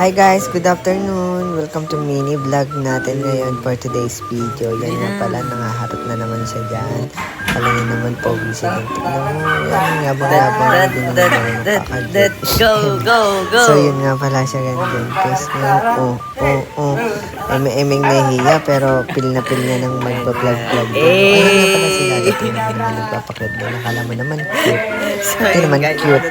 Hi guys, good afternoon. Welcome to mini vlog natin ngayon for today's video. Yan nga pala, nangaharap na naman siya dyan. Alam niyo naman po, busy ng tignan mo. Yan, yabang-yabang, hindi naman nakakadit. Go! So yun nga pala siya ganyan. Tapos emeng nahihiya pero pil na ng magpa-vlog-vlog. Ayun nga pala sila. Ito yung nagpapaklog doon. Nakala mo naman cute. Ito naman cute.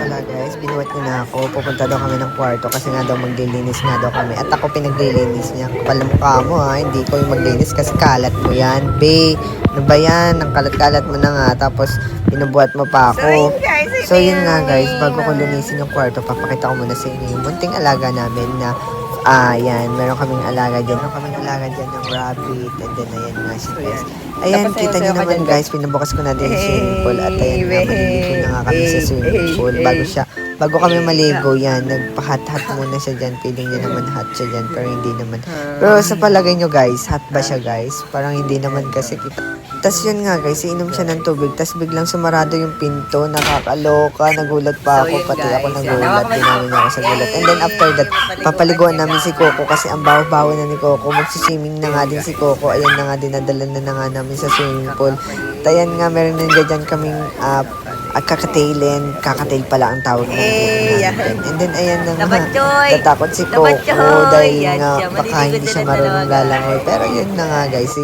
Pala guys, binuhat niya na ako. Pupunta daw kami ng kwarto kasi nga daw maglilinis nga daw kami. At ako pinaglilinis niya. Kapal mukha mo ha, hindi ko yung maglinis kasi kalat mo yan. Be, ano ba yan? Ang kalat-kalat mo na nga. Tapos binubuhat mo pa ako. So yun nga guys, bago ko linisin yung kwarto, papakita ko muna sa inyo yung munting alaga namin na yan, meron kaming alaga dyan. Meron kaming alaga dyan ng rabbit. And then ayan nga siya guys. Ayan, kita nyo naman guys, pinubukas ko na din yung swimming pool. At ayan nga, maliligo na nga kami sa swimming pool. Bago kami maligo yan, nagpa-hot-hot muna siya dyan. Feeling niya naman hot siya dyan, pero hindi naman. Pero sa palagay nyo guys, hot ba siya guys? Parang hindi naman kasi kita. Tapos yun nga guys, iinom siya ng tubig. Tapos biglang sumarado yung pinto, nakakaloka, nagulat pa ako. Pati ako nagulat, dinami niya ako sa gulat. And then after that, papaliguan namin si Coco kasi ang baho-baho na ni Coco. Magsiswimming na nga din si Coco. Ayan na nga, dinadala na nga namin sa swimming pool. At ayan nga, meron na dyan kaming kakatailin. Kakatail pala ang tawag namin. And then ayan na nga, natakot si Coco dahil nga baka hindi siya marunong lalangoy. Pero yun na nga guys,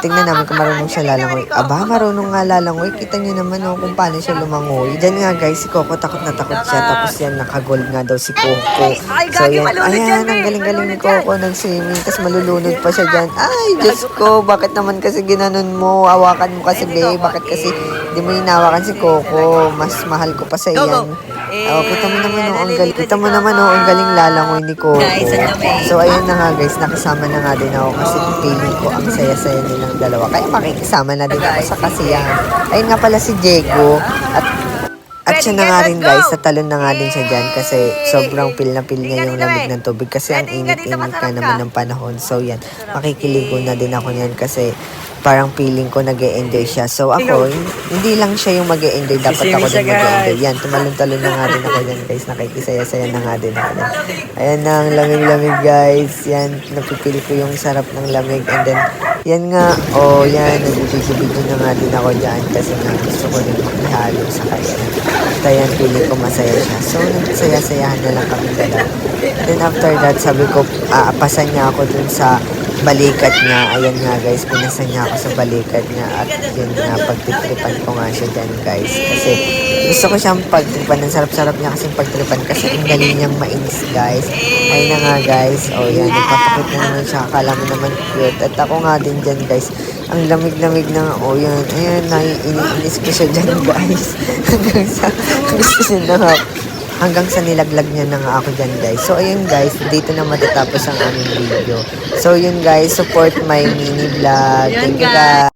tingnan namin kung marunong siya lalangoy. Aba, marunong nga lalangoy. Kita nyo naman kung paano siya lumangoy. Diyan nga guys, si Coco takot na takot siya. Tapos yan, nakagold nga daw si Coco. So yan, ayan, ang galing-galing ni Coco nag-swimming. Tapos malulunod pa siya dyan. Ay, Diyos ko, bakit naman kasi ginanon mo? Awakan mo kasi, babe. Bakit kasi di mo hinawakan si Coco? Mas mahal ko pa sa iyan. Oh, kita mo naman ang galing. Kita mo naman ang galing lalangoy ni Coco. So ayun na nga guys, nakasama na nga din ako kasi feeling ko ang saya-saya nilang dalawa. Kaya makikisama na din ako sa kasiyahan. Ayun nga pala si Diego at siya na nga rin guys, sa talon na nga din siya dyan kasi sobrang pil na pil niya yung lamig ng tubig kasi ang init-init ka naman ng panahon. So yan, makikiligo na din ako niyan kasi parang feeling ko nag-e-enjoy siya. So ako, hindi lang siya yung mag-e-enjoy, dapat ako din mag-e-enjoy. Yan, tumalon-talon na nga din ako dyan guys, nakikisaya-saya na nga din ako. Ayan na, ang lamig-lamig guys. Yan, napipili ko yung sarap ng lamig. And then, yan nga, yan, nagbibigyo na nga din ako dyan kasi nga gusto ko din makihalo sa kanya. At ayan, feeling ko masaya siya. So, nagsaya-sayahan na lang kami dalawa. Then after that, sabi ko, aapasan niya ako dun sa balikat niya. Ayan nga guys, pinasan niya ako sa balikat niya. At yun nga, pagtitripan ko nga siya dyan guys. Kasi gusto ko siyang pagtripan. Ang sarap-sarap niya kasi pagtripan kasi ang galing niyang mainis guys. Ayun na nga guys. Yan, nagpapakit na naman siya. Akala mo naman cute. At ako nga din dyan guys. Ang lamig-lamig na yan. Ayan, iniinis ko siya dyan guys. Hanggang sa gusto niya na hanggang sa nilaglag niya na nga ako dyan guys. So ayun guys, dito na matatapos ang aming video. So yun guys, support my mini vlog. Thank you guys.